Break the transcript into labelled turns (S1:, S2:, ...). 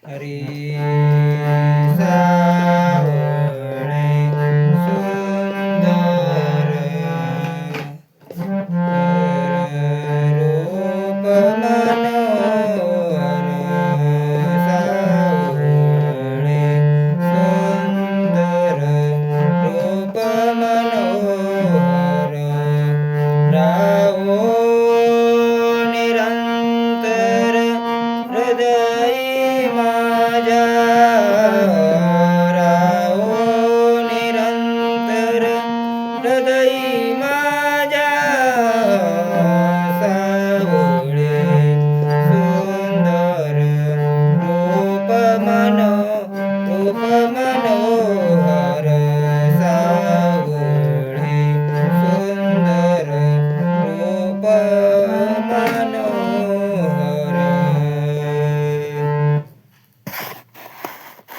S1: हरी सावळे सुंदर रूप मनोहर सावळे सुंदर रूप मनोहर राहो निरंतर हृदय माझ्या